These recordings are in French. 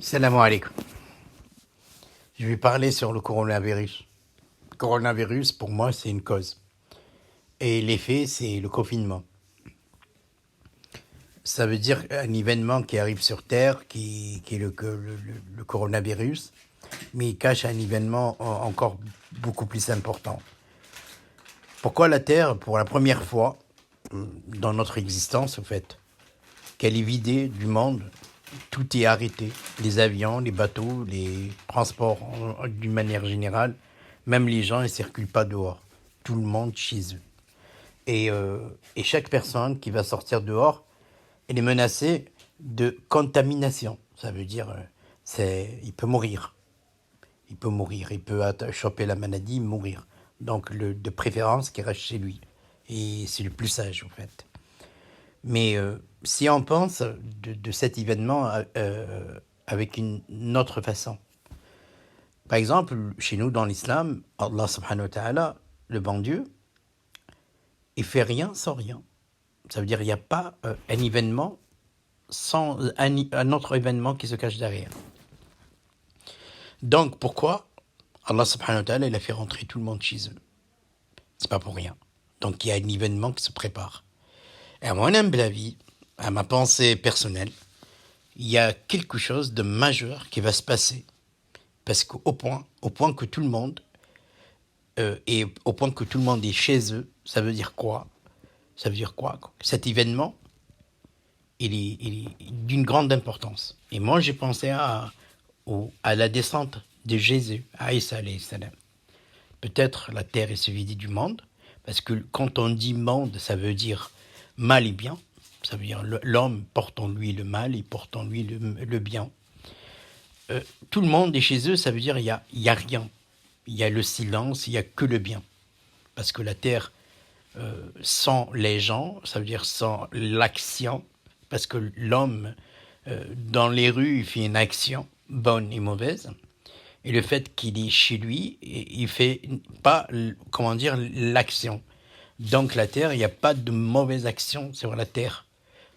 Salam alaikum. Je vais parler sur le coronavirus. Le coronavirus, pour moi, c'est une cause. Et l'effet, c'est le confinement. Ça veut dire un événement qui arrive sur Terre, qui est le coronavirus, mais il cache un événement encore beaucoup plus important. Pourquoi la Terre, pour la première fois dans notre existence, au fait, qu'elle est vidée du monde, tout est arrêté. Les avions, les bateaux, les transports d'une manière générale, même les gens ne circulent pas dehors. Tout le monde chez eux. Et chaque personne qui va sortir dehors, elle est menacée de contamination. Ça veut dire, il peut mourir. Il peut mourir, il peut choper la maladie, mourir. Donc, de préférence, qu'il reste chez lui. Et c'est le plus sage, en fait. Mais si on pense de cet événement avec une autre façon. Par exemple, chez nous, dans l'islam, Allah subhanahu wa ta'ala, le bon Dieu, il fait rien sans rien. Ça veut dire qu'il n'y a pas un événement sans un autre événement qui se cache derrière. Donc, pourquoi Allah subhanahu wa ta'ala, il a fait rentrer tout le monde chez eux? C'est pas pour rien. Donc, il y a un événement qui se prépare. Et à mon humble avis, à ma pensée personnelle, il y a quelque chose de majeur qui va se passer. Parce qu'au point que tout le monde, et au point que tout le monde est chez eux, ça veut dire quoi? Ça veut dire quoi? Cet événement, il est d'une grande importance. Et moi, j'ai pensé à la descente de Jésus, à Isa alayhi salam. Peut-être la terre est se vider du monde, parce que quand on dit monde, ça veut dire mal et bien. Ça veut dire l'homme porte en lui le mal, il porte en lui le bien. Tout le monde est chez eux, ça veut dire il y a rien. Il y a le silence, il n'y a que le bien. Parce que la terre, sans les gens, ça veut dire sans l'action. Parce que l'homme, dans les rues, il fait une action, bonne et mauvaise. Et le fait qu'il est chez lui, il fait pas, comment dire, l'action. Donc la terre, il n'y a pas de mauvaise action sur la terre.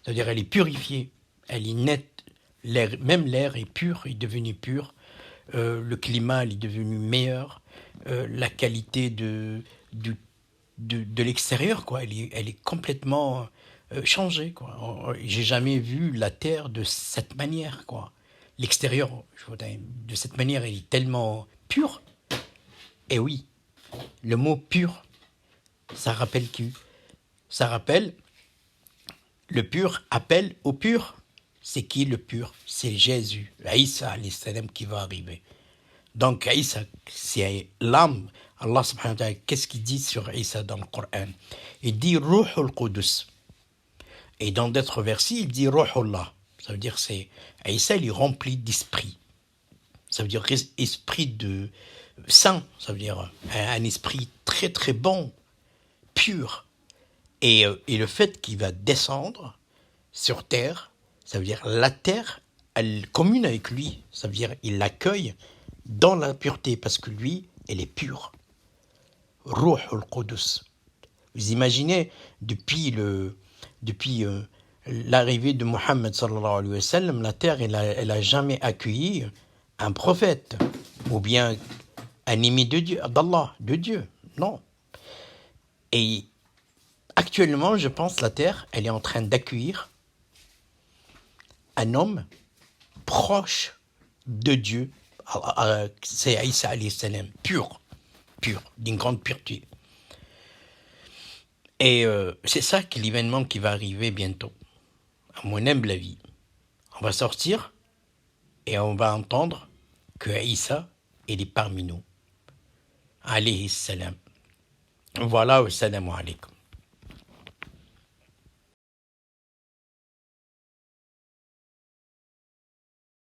C'est-à-dire elle est purifiée, elle est nette. Même l'air est pur, est devenu pur. Le climat il est devenu meilleur. La qualité de l'extérieur, quoi, elle est complètement changée, quoi. J'ai jamais vu la terre de cette manière, quoi. L'extérieur, de cette manière, elle est tellement pure. Et oui, le mot pur, ça rappelle qui? Ça rappelle le pur appelle au pur. C'est qui le pur? C'est Jésus, Isa alayhi salam qui va arriver. Donc Isa, c'est l'âme. Allah subhanahu wa ta'ala, qu'est-ce qu'il dit sur Isa dans le Coran? Il dit Ruhul Qudus. Et dans d'autres versets, il dit Ruhullah. Ça veut dire c'est Isa, il est rempli d'esprit. Ça veut dire esprit de saint. Ça veut dire un esprit très très bon, pur. Et le fait qu'il va descendre sur terre, ça veut dire la terre, elle commune avec lui. Ça veut dire il l'accueille dans la pureté parce que lui, elle est pure. Ruhul Qudus. Vous imaginez, depuis l'arrivée de Mohammed sallallahu alayhi wa sallam, la terre, elle a jamais accueilli un prophète ou bien un ami de Dieu, d'Allah, de Dieu. Non. Et actuellement, je pense la terre, elle est en train d'accueillir un homme proche de Dieu. C'est Isa alayhi salam, pur, d'une grande pureté. Et c'est ça que l'événement qui va arriver bientôt. À mon humble avis, on va sortir et on va entendre que Isa, il est parmi nous. Alayhi salam. Voilà, wa salam alaikum.